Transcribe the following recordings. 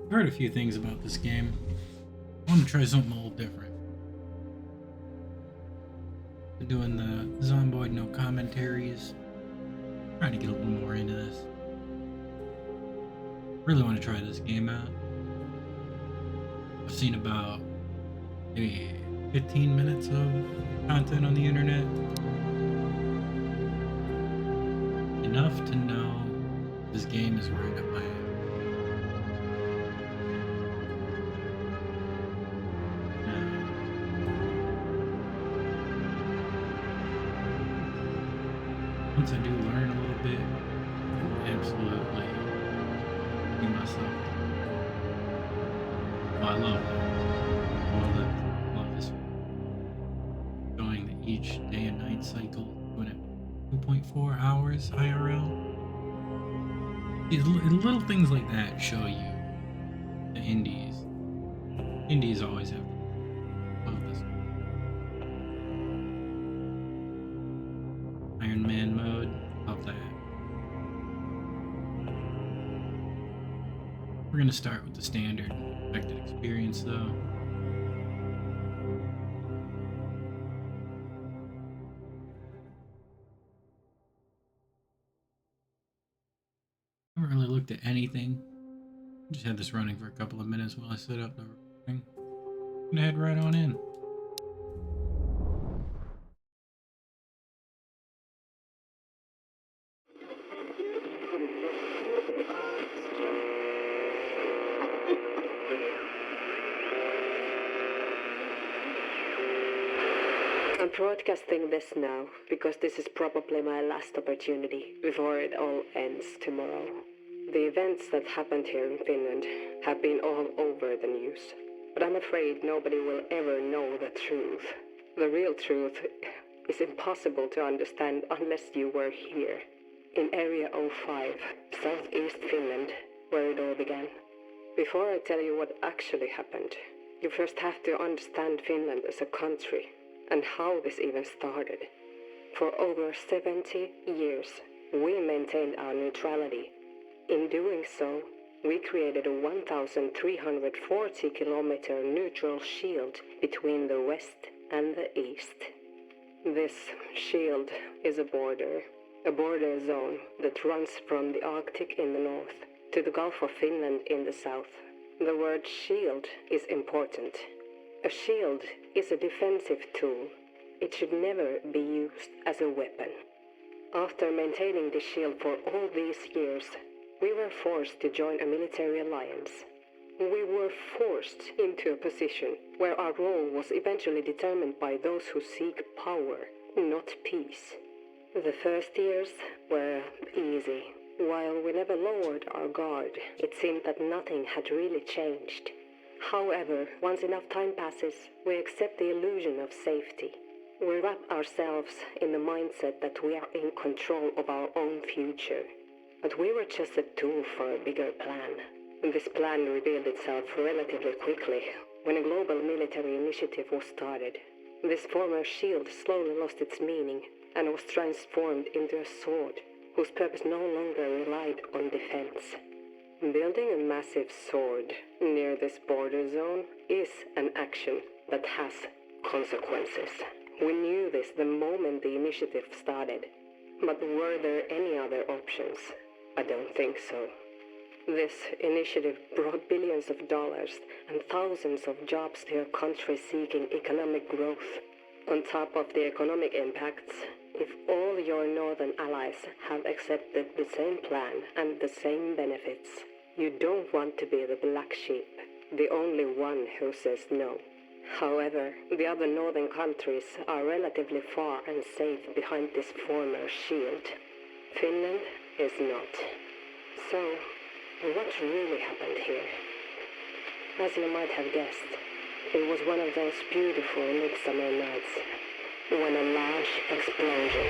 I've heard a few things about this game. I want to try something a little different. Been doing the Zomboid no commentaries. Trying to get a little more into this. Really want to try this game out. I've seen about maybe 15 minutes of content on the internet. Enough to know this game is right up my alley. Once I do learn a little bit, absolutely be myself. Oh, I love that. Love this. Showing the each day and night cycle, doing it 2.4 hours IRL. These little things like that show you the indies. Indies always have love this. Iron Man mode, love that. We're gonna start with the standard expected experience though. I haven't really looked at anything. Just had this running for a couple of minutes while I set up the recording. I'm gonna head right on in. I'm broadcasting this now because this is probably my last opportunity before it all ends tomorrow. The events that happened here in Finland have been all over the news, but I'm afraid nobody will ever know the truth. The real truth is impossible to understand unless you were here, in Area 05, southeast Finland, where it all began. Before I tell you what actually happened, you first have to understand Finland as a country and how this even started. For over 70 years, we maintained our neutrality. In doing so, we created a 1,340-kilometer neutral shield between the west and the east. This shield is a border zone that runs from the Arctic in the north to the Gulf of Finland in the south. The word shield is important. A shield is a defensive tool. It should never be used as a weapon. After maintaining the shield for all these years, we were forced to join a military alliance. We were forced into a position where our role was eventually determined by those who seek power, not peace. The first years were easy. While we never lowered our guard, it seemed that nothing had really changed. However, once enough time passes, we accept the illusion of safety. We wrap ourselves in the mindset that we are in control of our own future. But we were just a tool for a bigger plan. This plan revealed itself relatively quickly when a global military initiative was started. This former shield slowly lost its meaning and was transformed into a sword whose purpose no longer relied on defense. Building a massive sword near this border zone is an action that has consequences. We knew this the moment the initiative started. But were there any other options? I don't think so. This initiative brought billions of dollars and thousands of jobs to a country seeking economic growth. On top of the economic impacts, if all your northern allies have accepted the same plan and the same benefits, you don't want to be the black sheep, the only one who says no. However, the other northern countries are relatively far and safe behind this former shield. Finland is not. So, what really happened here? As you might have guessed, it was one of those beautiful midsummer nights when a large explosion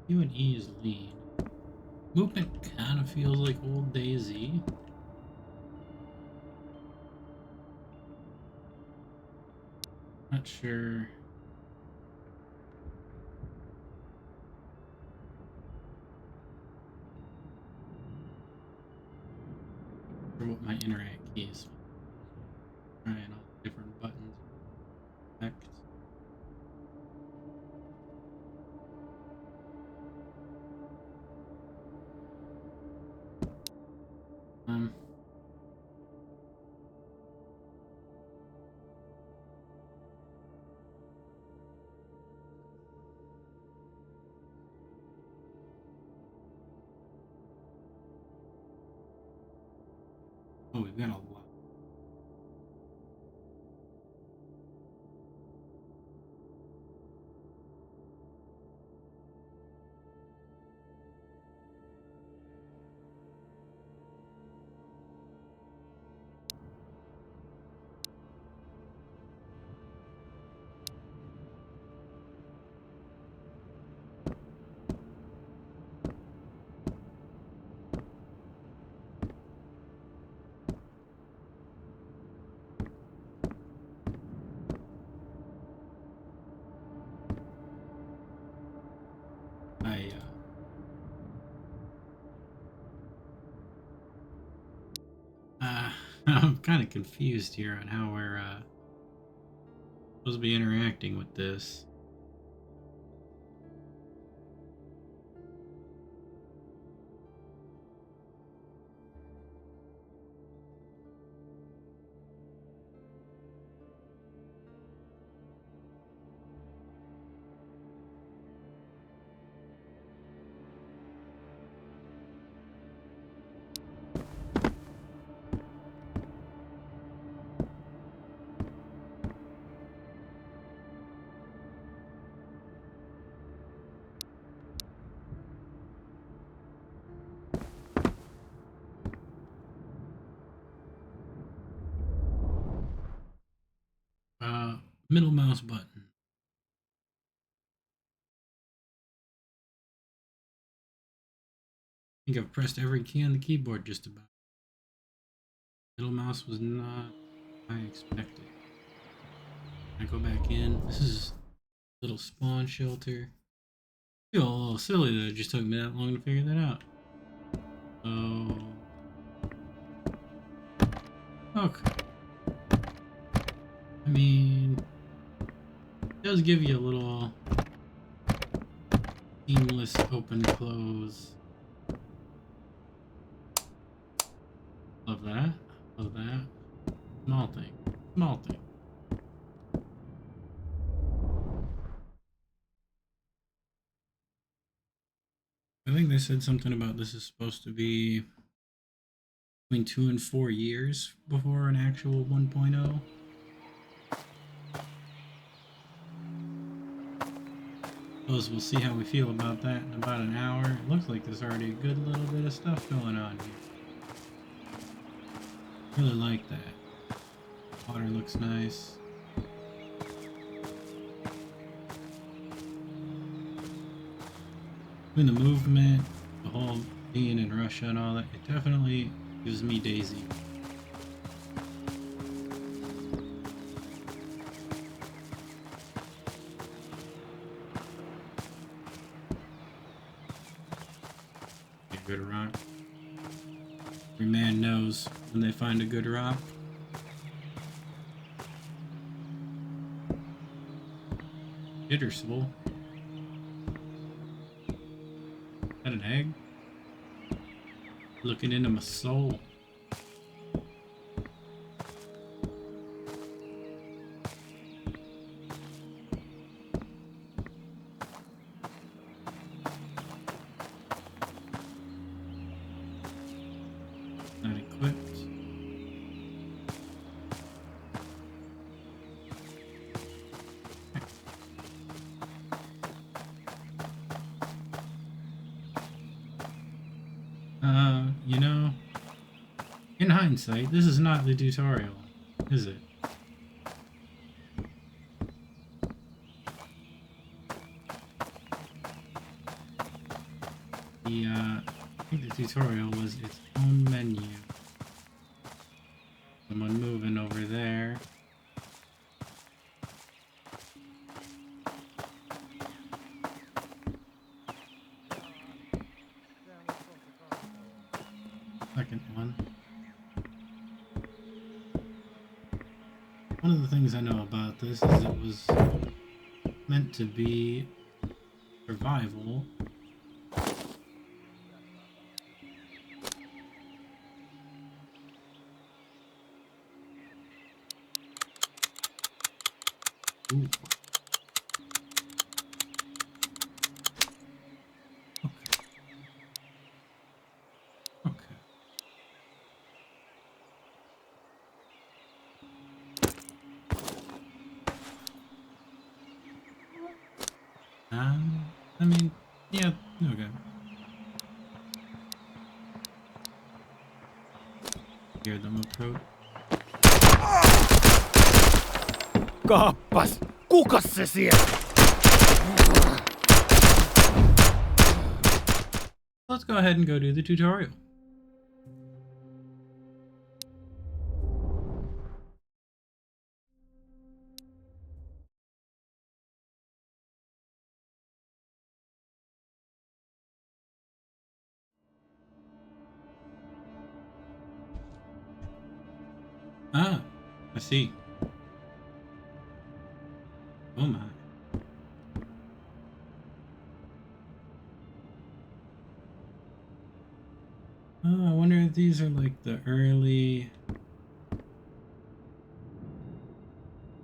Q and E is lean. Movement kind of feels like old DayZ. Not sure. For what my interact keys. Trying all the different buttons. Effects. Um. Oh, we've got a lot. I I'm kind of confused here on how we're supposed to be interacting with this. Middle mouse button. I think I've pressed every key on the keyboard just about. Middle mouse was not what I expected. I go back in. This is a little spawn shelter. I feel a little silly that it just took me that long to figure that out. So, okay. I mean, it does give you a little seamless open close. Love that. Love that. Small thing. Small thing. I think they said something about this is supposed to be between 2 and 4 years before an actual 1.0. Suppose we'll see how we feel about that in about an hour. It looks like there's already a good little bit of stuff going on here. Really like that. Water looks nice. Between the movement, the whole being in Russia and all that, it definitely gives me DayZ. A good rock. Every man knows when they find a good rock. Bittersville. Is that an egg? Looking into my soul. Not equipped. You know, in hindsight, this is not the tutorial, is it? I think the tutorial was its own menu. Someone moving over there. Second one. One of the things I know about this is it was meant to be survival. Ooh. Okay. Okay. I mean, yeah, okay. Hear them approach. Kaappas! Kukas se siellä? Let's go ahead and go do the tutorial. Ah, I see. Oh my. Oh, I wonder if these are like the early...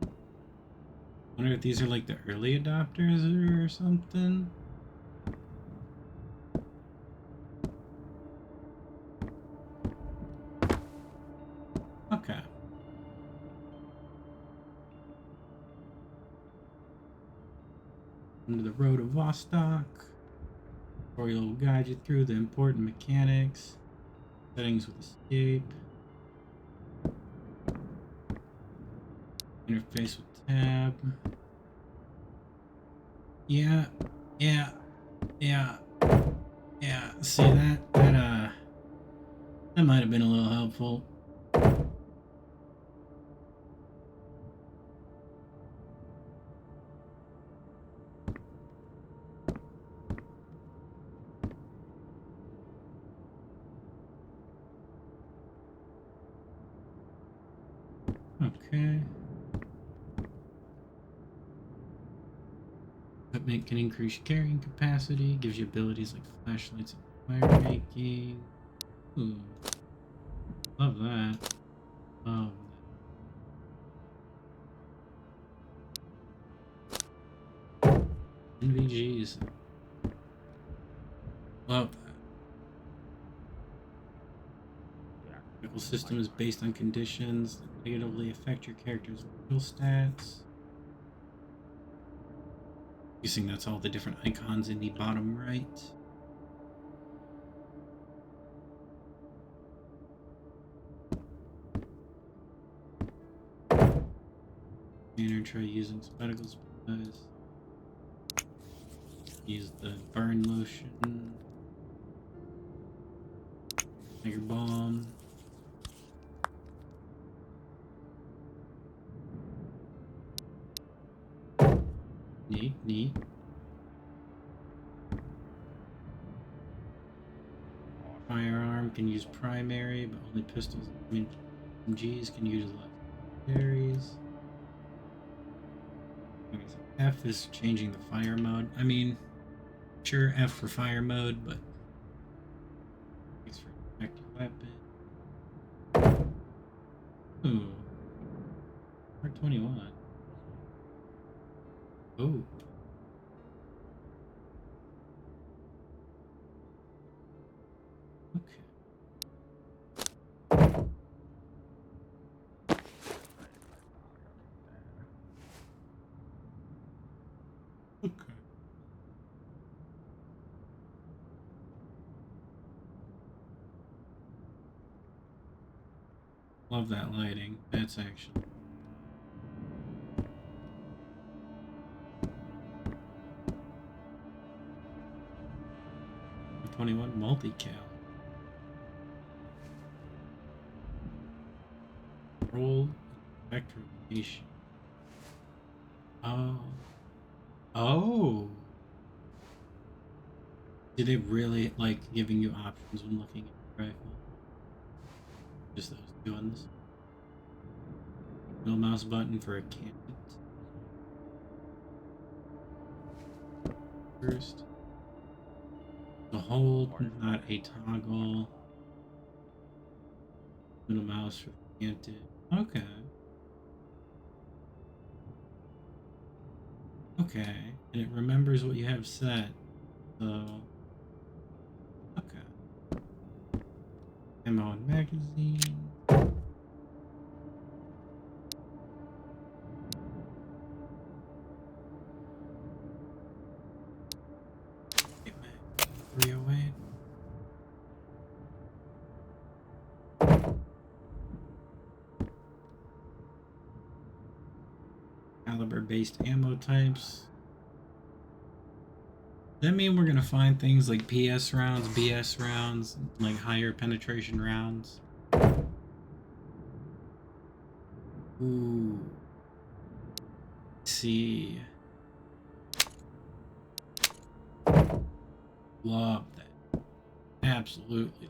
I wonder if these are like the early adopters or something. Okay. Under the road of Vostok. Tutorial will guide you through the important mechanics. Settings with escape. Interface with tab. Yeah. See that might have been a little helpful. Okay. Equipment can increase carrying capacity, gives you abilities like flashlights and fire making. Ooh. Love that. Love that. NVGs. Love that. The critical system is based on conditions that negatively affect your character's vital stats. Guessing that's all the different icons in the bottom right. Scanner, try using spectacle supplies. Use the burn lotion. Tiger bomb. Neat. Firearm can use primary, but only pistols. I mean, MGs can use legendaries. Okay, so F is changing the fire mode. I mean, sure, F for fire mode, but X for active weapon. Ooh. R21. Oh. Okay. Okay. Love that lighting. That's actually... M21 multi-cal. Roll electrification. Oh. Oh. Did it really like giving you options when looking at the rifle? Just those two ones. No mouse button for a cannon. First. The hold, not a toggle. Middle mouse for canted. Okay. Okay. And it remembers what you have set. So. Okay. Ammo and magazine. Okay, 308. Caliber-based ammo types. Does that mean we're gonna find things like PS rounds, BS rounds, like higher penetration rounds? Ooh. Let's see. Love that. Absolutely.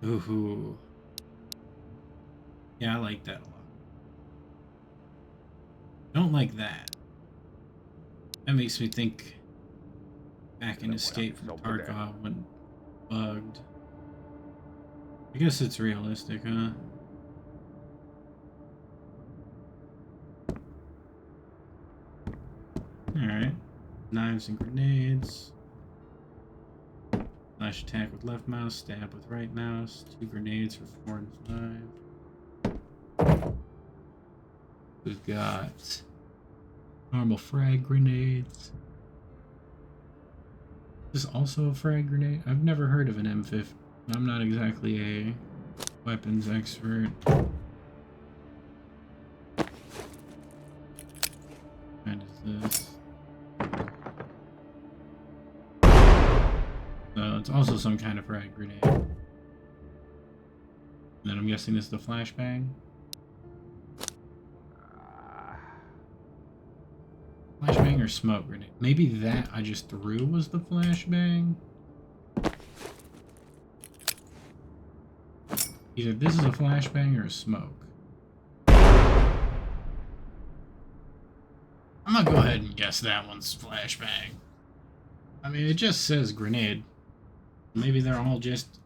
Ooh. Yeah, I like that a lot. Don't like that. That makes me think back in Escape from Tarkov when bugged. I guess it's realistic, huh? Alright. Knives and grenades. Flash attack with left mouse, stab with right mouse. 2 grenades for 4 and 5. We've got normal frag grenades. Is this also a frag grenade? I've never heard of an M50. I'm not exactly a weapons expert. What is this? So it's also some kind of frag grenade. And then I'm guessing this is the flashbang. Flashbang or smoke grenade? Maybe that I just threw was the flashbang? Either this is a flashbang or a smoke. I'm gonna go ahead and guess that one's flashbang. I mean, it just says grenade. Maybe they're all just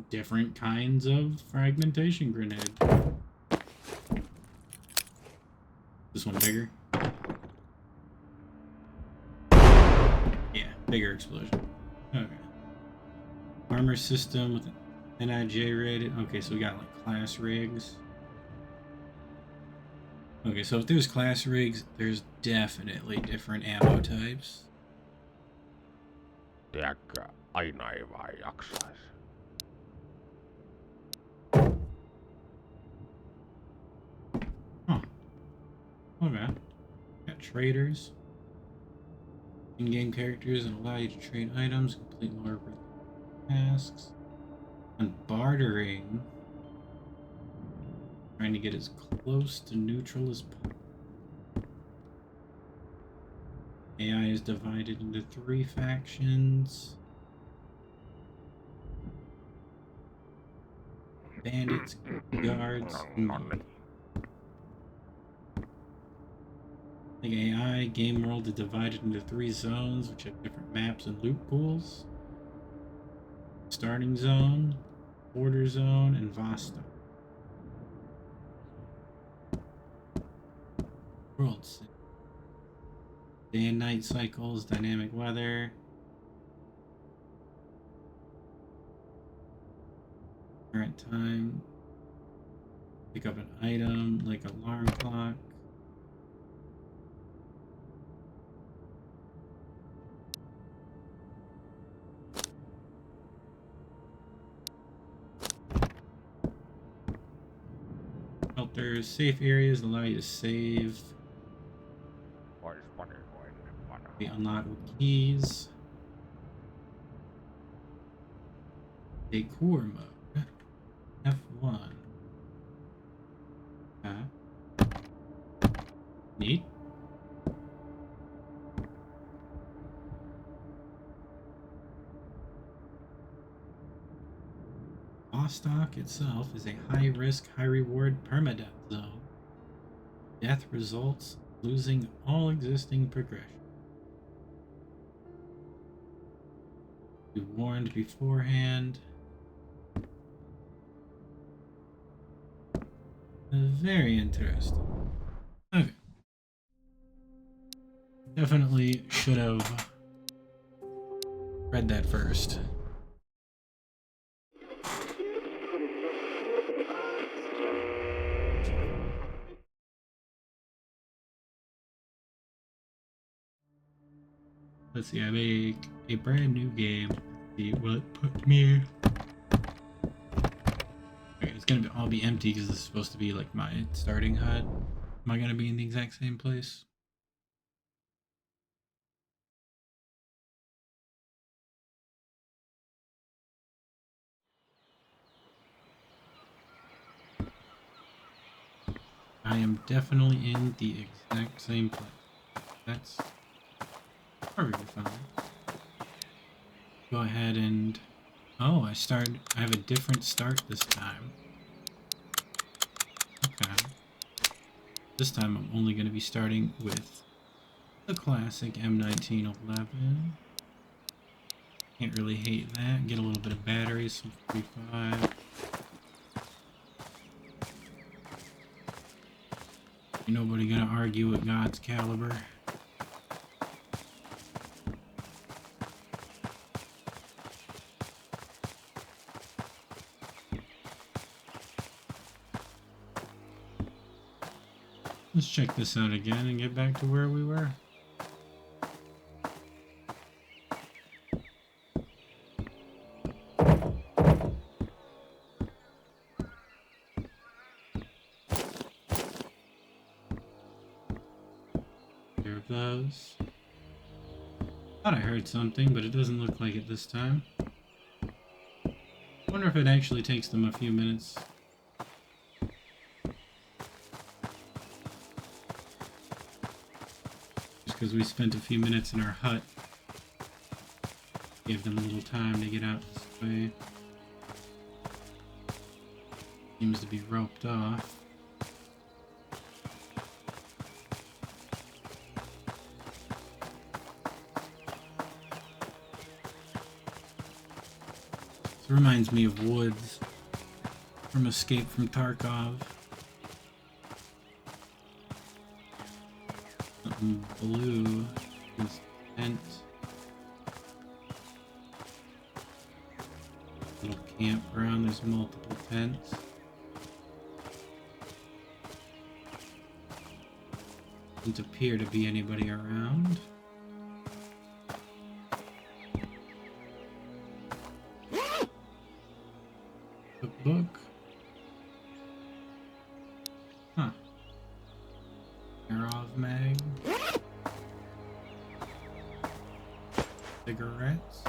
different kinds of fragmentation grenade. This one bigger? Yeah, bigger explosion. Okay. Armor system with an NIJ rated. Okay, so we got like class rigs. Okay, so if there's class rigs, there's definitely different ammo types. Tiedätkö, aina ei vaan jaksais. Huh. Okay. Got traders. In-game characters and allow you to trade items, complete more tasks. And bartering. Trying to get as close to neutral as possible. AI is divided into 3 factions. Bandits, guards, and the AI game world is divided into 3 zones, which have different maps and loot pools. Starting zone, border zone, and Vostok. Worlds. Day and night cycles, dynamic weather. Current time. Pick up an item like alarm clock. Shelters, safe areas allow you to save. Ois panikoin. Be unlocked with keys. Decor mode. F1. Neat. Vostok itself is a high-risk, high-reward permadeath zone. Death results losing all existing progression. Be warned beforehand. Very interesting. Okay. Definitely should have read that first. Let's see, I make a brand new game. Let's see what it put me. Okay, it's gonna all be empty because this is supposed to be like my starting HUD. Am I gonna be in the exact same place? I am definitely in the exact same place. That's perfectly fine. Go ahead and... Oh, I have a different start this time. Okay. This time I'm only going to be starting with the classic M1911. Can't really hate that. Get a little bit of batteries, some 45. Ain't nobody gonna argue with God's caliber. Let's check this out again and get back to where we were. Pair of those. Thought I heard something, but it doesn't look like it this time. Wonder if it actually takes them a few minutes. Just because we spent a few minutes in our hut. Gave them a little time to get out this way. Seems to be roped off. This reminds me of Woods from Escape from Tarkov. Something blue. This tent. Little campground. There's multiple tents. Doesn't appear to be anybody around. Cookbook. Huh. Arov mag. Cigarettes.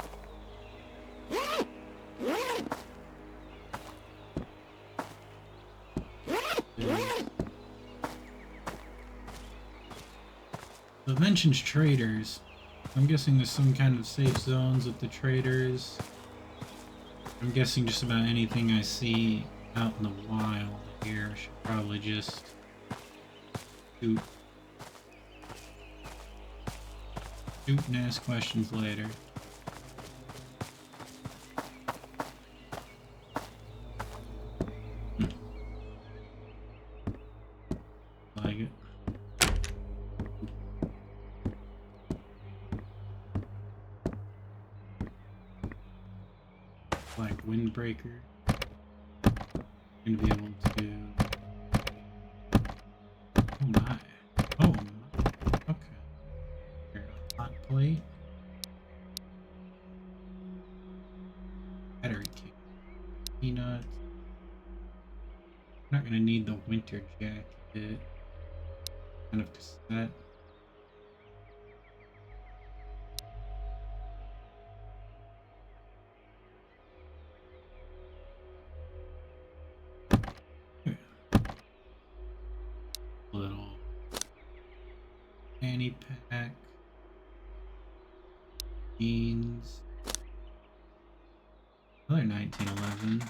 So it mentions traders. I'm guessing there's some kind of safe zones with the traders. I'm guessing just about anything I see out in the wild here I should probably just shoot and ask questions later. Like it. Like windbreaker. Gonna be able to. Oh my. Oh my. Okay. Here, a hot plate. Battery cake. Peanuts. I'm not gonna need the winter jacket. Kind of cassette. fanny pack, jeans, another 1911.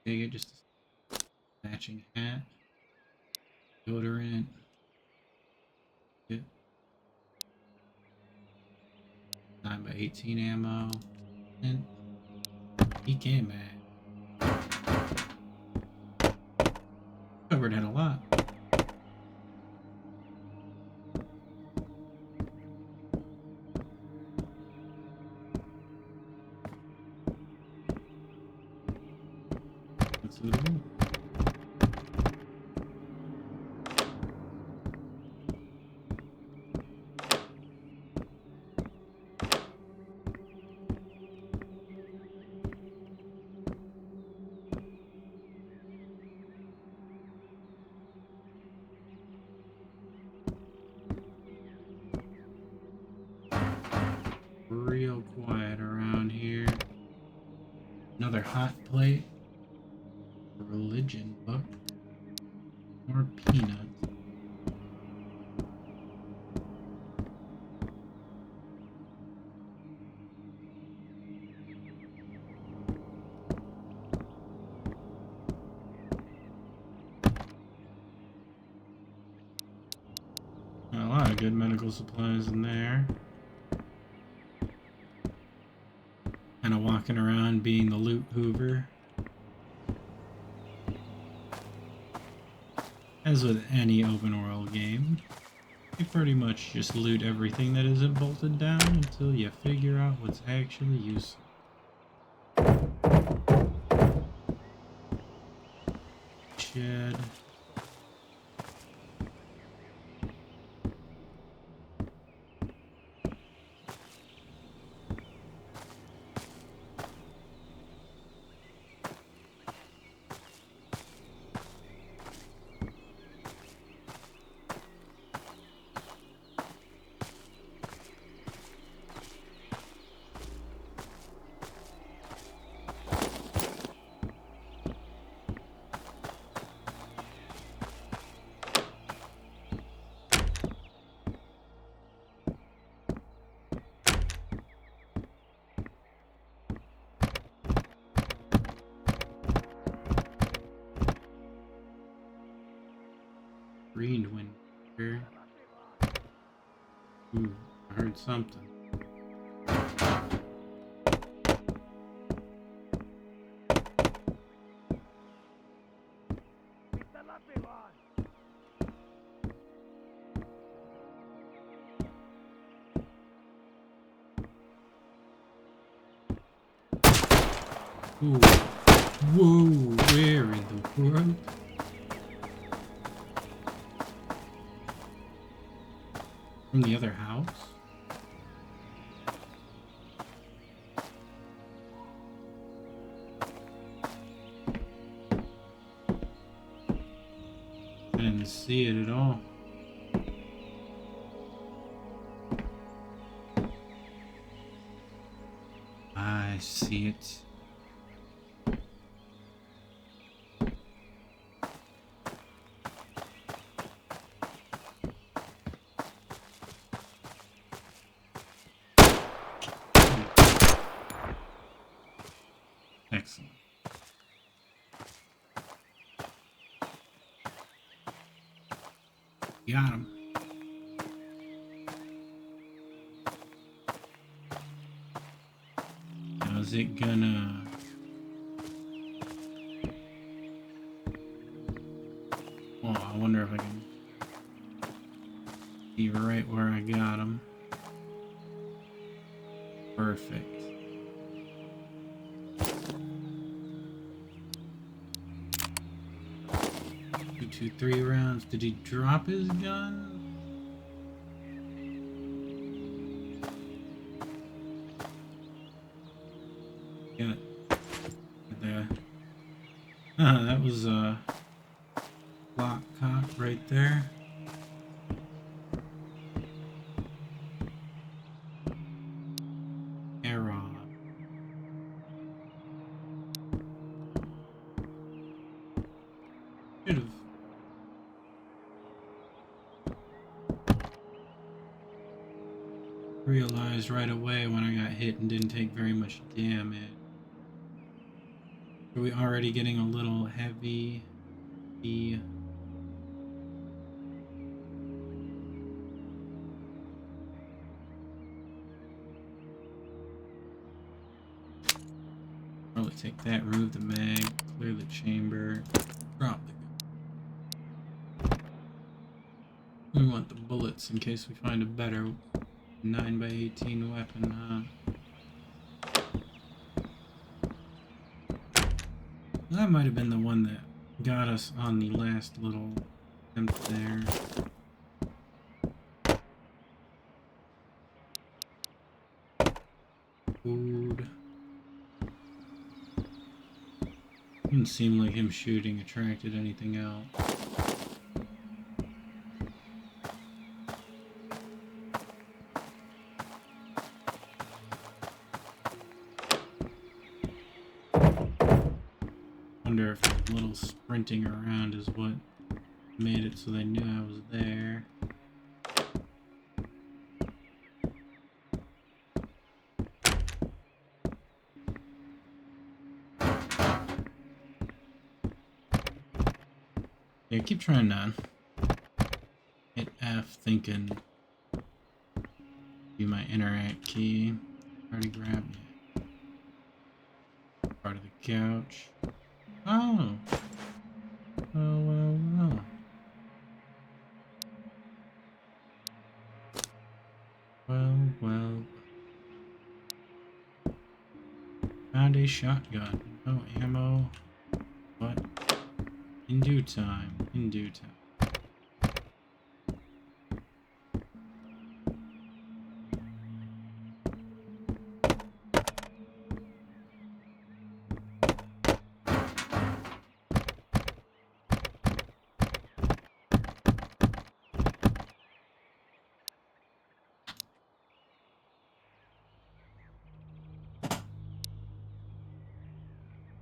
Take it, just a matching hat, deodorant, yeah, 9x18 ammo, and PK mag. Covered had a lot. That's suitable. Real quiet around here. Another hot plate. A religion book. More peanuts. A lot of good medical supplies in there. Kind of walking around being the loot hoover. As with any open world game, you pretty much just loot everything that isn't bolted down until you figure out what's actually useful. Shed. Green window. Ooh, I heard something. Ooh. Whoa, where in the world? From the other house? I didn't see it at all. I see it. Excellent. Got him. Now is it gonna... Well, I wonder if I can see right where I got him. Perfect. 2, 3 rounds. Did he drop his gun? Yeah. There. That was a lock cock right there. Arrow. Should have realized right away when I got hit and didn't take very much damage. Are we already getting a little heavy? Probably take that, remove the mag, clear the chamber, drop the gun. We want the bullets in case we find a better 9x18 weapon, That might have been the one that got us on the last little attempt there. Food. Didn't seem like him shooting attracted anything else. Wonder if the little sprinting around is what made it so they knew I was there. Yeah, keep trying to hit F, thinking be my interact key. Try to grab part of the couch. Oh. Well. Well. Found a shotgun. No ammo. But in due time.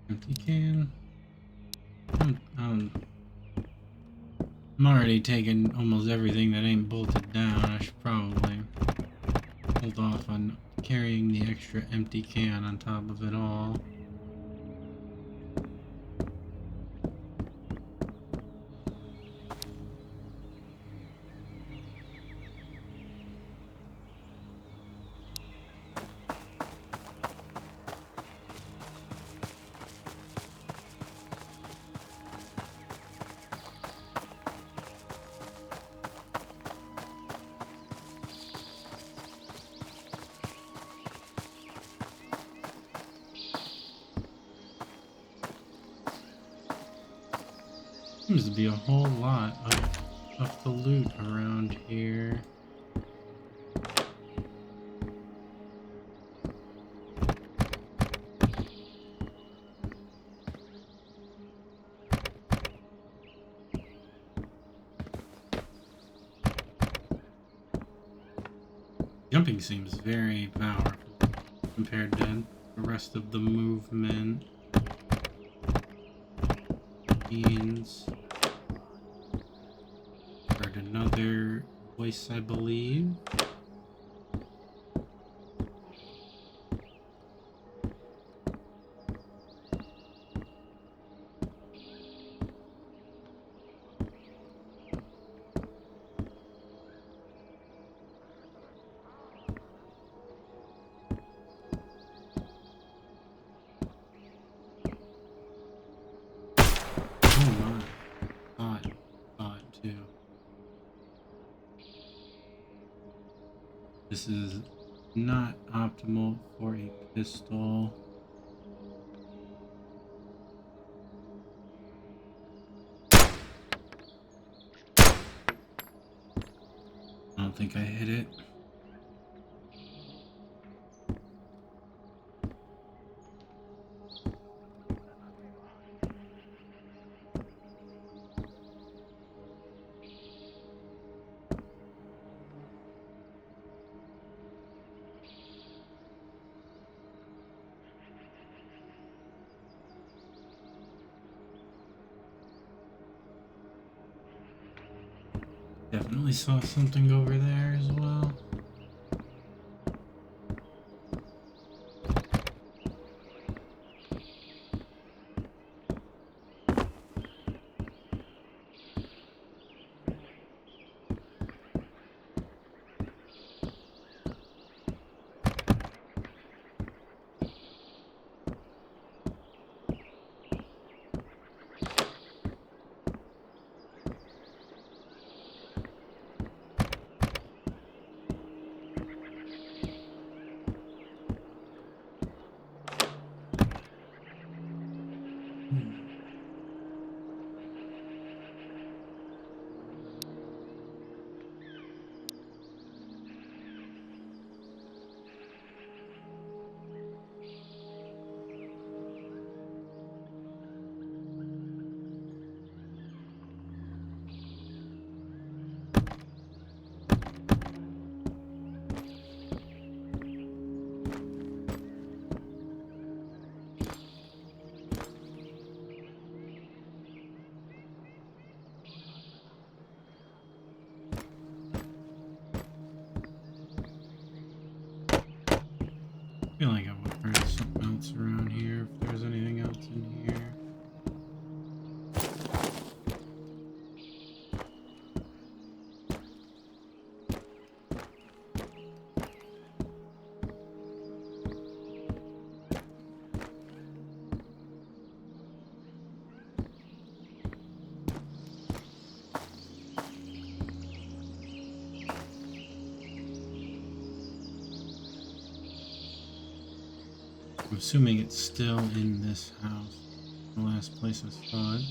Empty can. I'm already taking almost everything that ain't bolted down. I should probably hold off on carrying the extra empty can on top of it all. Seems to be a whole lot of the loot around here. Jumping seems very powerful compared to the rest of the movement. Means heard another voice, I believe. Oh my. Thought too. This is not optimal for a pistol. I don't think I hit it. Definitely saw something over there as well. I feel like I heard something else around here, if there's anything else in here. I'm assuming it's still in this house. The last place I saw it.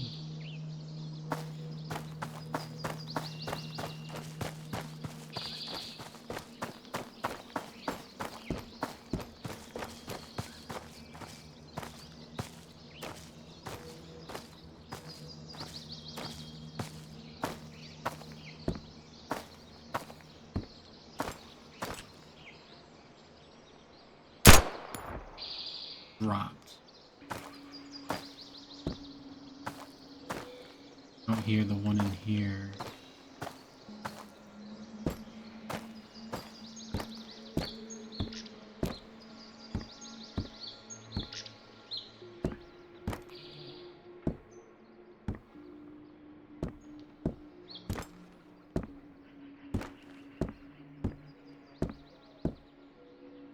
Dropped. I don't hear the one in here.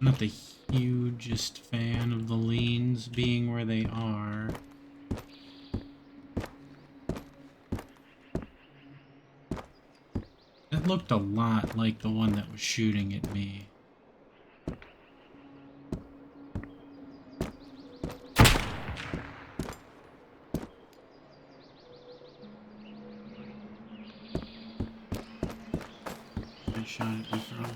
I'm not the hugest fan of the lanes being where they are. It looked a lot like the one that was shooting at me. I shot at me from.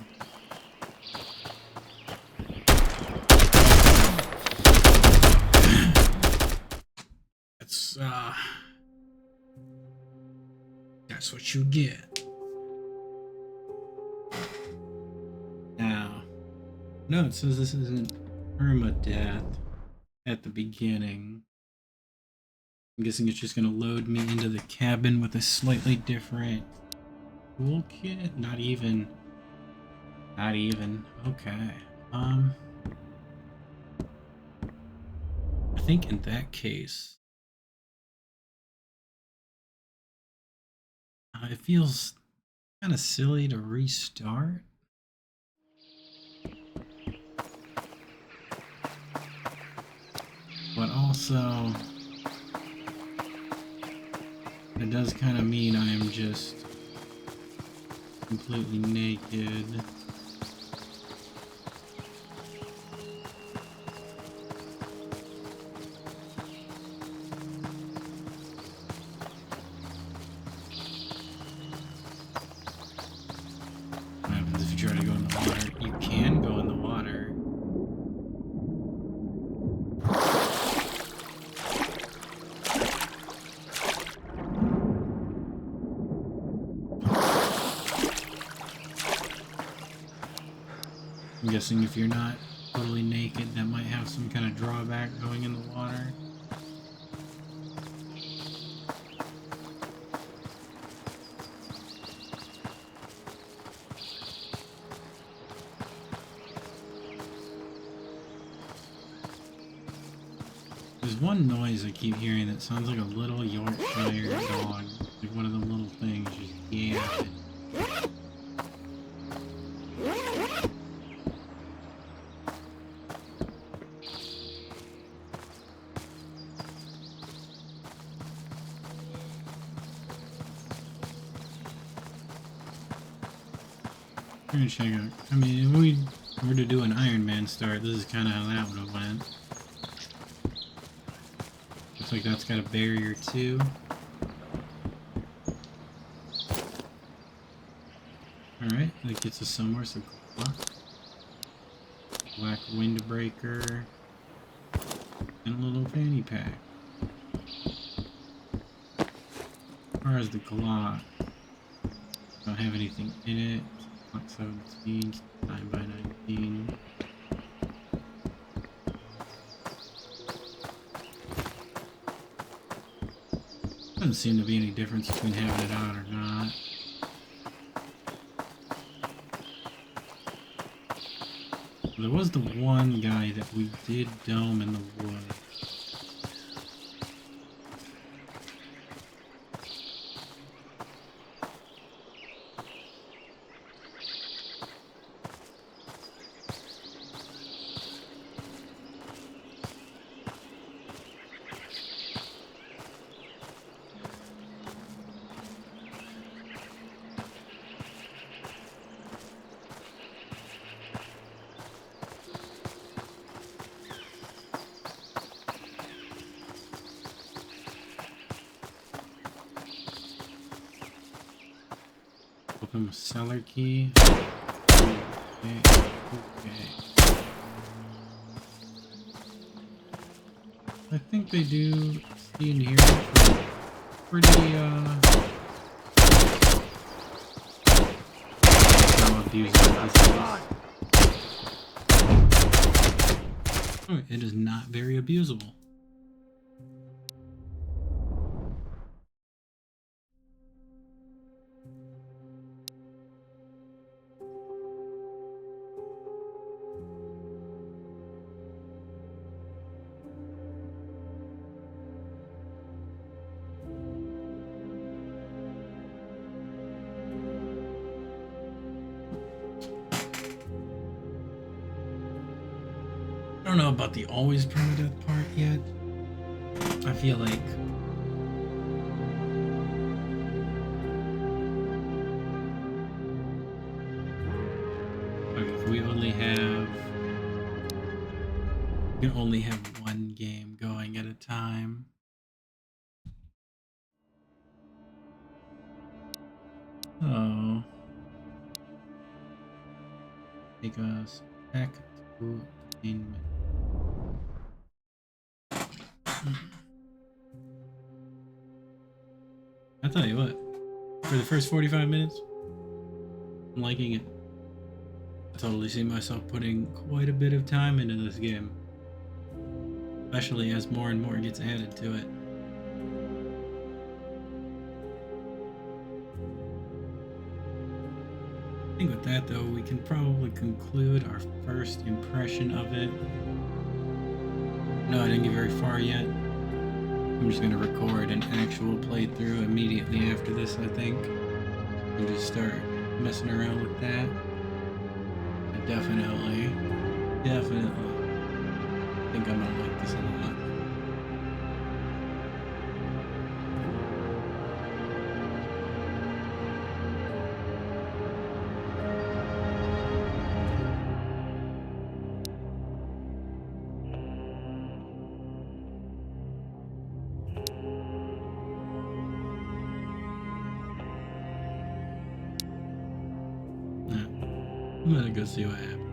That's what you get. Now, no, it says this isn't permadeath at the beginning. I'm guessing it's just gonna load me into the cabin with a slightly different toolkit. Not even. Okay. I think in that case, it feels kind of silly to restart. But also, it does kind of mean I am just completely naked. What happens if you try to go in the water? You can go in the water. I'm guessing if you're not totally naked, that might have some kind of drawback going in the water. There's one noise I keep hearing that sounds like a little Yorkshire dog. Like one of them little things just yapping. We're gonna check out. I mean, if we were to do an Iron Man start, this is kind of how that would have went. Looks like that's got a barrier too. Alright, that gets us somewhere, so black windbreaker and a little fanny pack. As far as the Glock, don't have anything in it. Glock 17, 9x19. Doesn't seem to be any difference between having it out or not. There was the one guy that we did dome in the woods. Open with cellar key. Okay, okay. I think they do see in here pretty how abusive this is. Oh, it is not very abusable. I don't know about the always permadeath part yet. I feel like if we only have, we can only have one game going at a time. Oh, take us back to attainment. I tell you what, for the first 45 minutes, I'm liking it. I totally see myself putting quite a bit of time into this game, especially as more and more gets added to it. I think with that though, we can probably conclude our first impression of it. No, I didn't get very far yet. I'm just gonna record an actual playthrough immediately after this, I think, and just start messing around with that. I definitely think I'm gonna like this a lot. I'm gonna go see what happens.